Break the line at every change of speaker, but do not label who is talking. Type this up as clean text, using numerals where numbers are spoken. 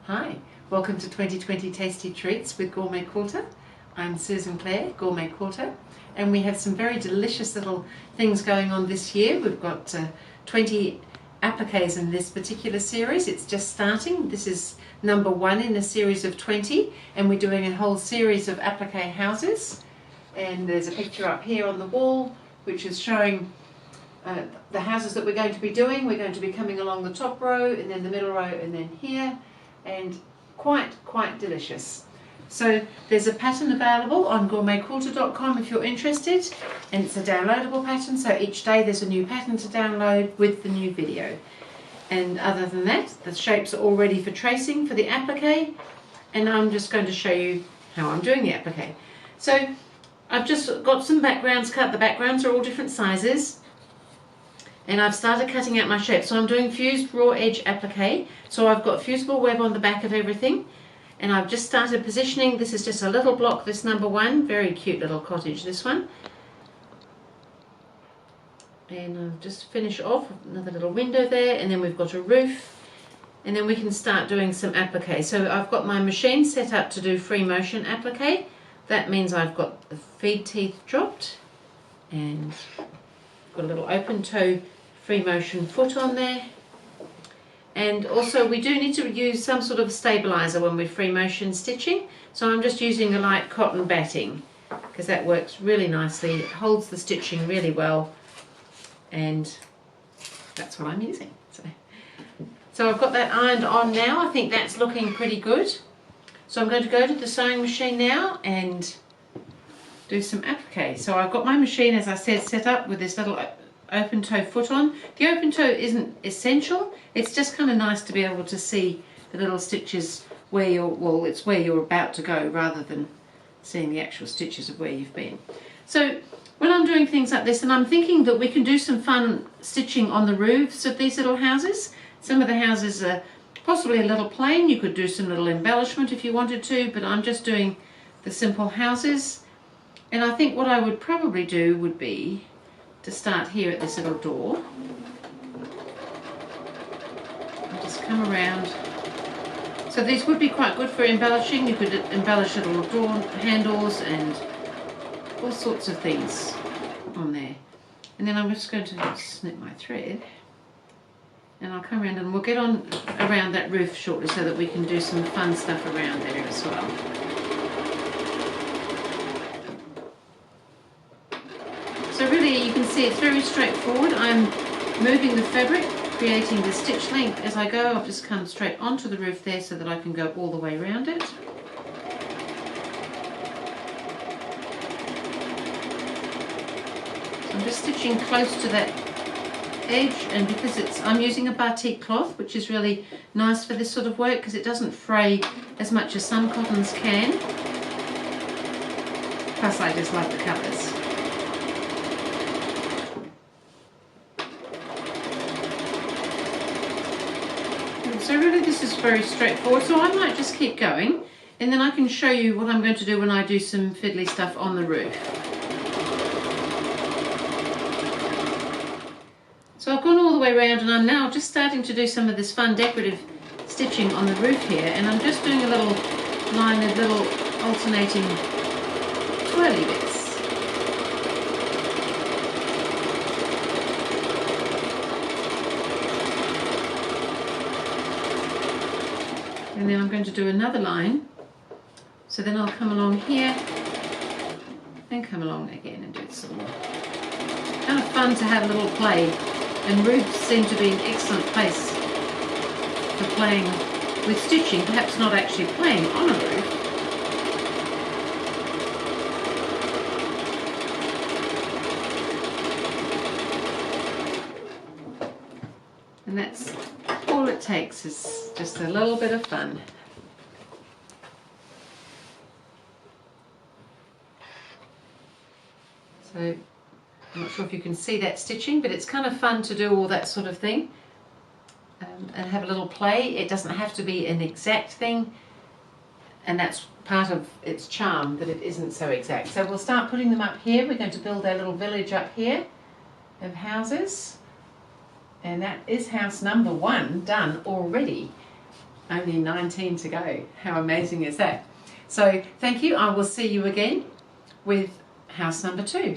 Hi, welcome to 2020 Tasty Treats with GourmetQuilter. I'm Susan Clare, GourmetQuilter, and we have some very delicious little things going on this year. We've got 20 appliques in this particular series. It's just starting. This is number 1 in a series of 20, and we're doing a whole series of applique houses. And there's a picture up here on the wall which is showing the houses that we're going to be doing. We're going to be coming along the top row and then the middle row and then here, and quite delicious. So there's a pattern available on GourmetQuilter.com if you're interested, and it's a downloadable pattern, so each day there's a new pattern to download with the new video. And other than that, the shapes are all ready for tracing for the applique, and I'm just going to show you how I'm doing the applique. So I've just got some backgrounds cut. The backgrounds are all different sizes, and I've started cutting out my shape. So I'm doing fused raw edge applique, so I've got fusible web on the back of everything, and I've just started positioning. This is just a little block, this number 1, very cute little cottage, this one. And I'll just finish off another little window there, and then we've got a roof, and then we can start doing some applique. So I've got my machine set up to do free motion applique. That means I've got the feed teeth dropped, and got a little open toe free motion foot on there. And also we do need to use some sort of stabilizer when we're free motion stitching, so I'm just using a light cotton batting because that works really nicely. It holds the stitching really well, and that's what I'm using. So I've got that ironed on now. I think that's looking pretty good. So I'm going to go to the sewing machine now and do some applique. So I've got my machine, as I said, set up with this little open toe foot on. The open toe isn't essential, it's just kind of nice to be able to see the little stitches where you're, well, it's where you're about to go rather than seeing the actual stitches of where you've been. So when I'm doing things like this, and I'm thinking that we can do some fun stitching on the roofs of these little houses. Some of the houses are possibly a little plain. You could do some little embellishment if you wanted to, but I'm just doing the simple houses. And I think what I would probably do would be to start here at this little door and just come around. So these would be quite good for embellishing. You could embellish little door handles and all sorts of things on there. And then I'm just going to snip my thread, and I'll come around and we'll get on around that roof shortly so that we can do some fun stuff around there as well. So really you can see it's very straightforward. I'm moving the fabric, creating the stitch length as I go. I've just come straight onto the roof there so that I can go all the way around it. So I'm just stitching close to that edge, and because I'm using a batik cloth, which is really nice for this sort of work because it doesn't fray as much as some cottons can. Plus I just love the colours. So really this is very straightforward, so I might just keep going and then I can show you what I'm going to do when I do some fiddly stuff on the roof. So I've gone all the way around, and I'm now just starting to do some of this fun decorative stitching on the roof here, and I'm just doing a little line of little alternating twirly bits. And then I'm going to do another line, so then I'll come along here and come along again and do some more. Kind of fun to have a little play, and roofs seem to be an excellent place for playing with stitching, perhaps not actually playing on a roof. And that's all it takes, is just a little bit of fun. So I'm not sure if you can see that stitching, but it's kind of fun to do all that sort of thing and have a little play. It doesn't have to be an exact thing, and that's part of its charm, that it isn't so exact. So we'll start putting them up here. We're going to build our little village up here of houses. And that is house number 1 done already. Only 19 to go. How amazing is that? So thank you. I will see you again with house number 2.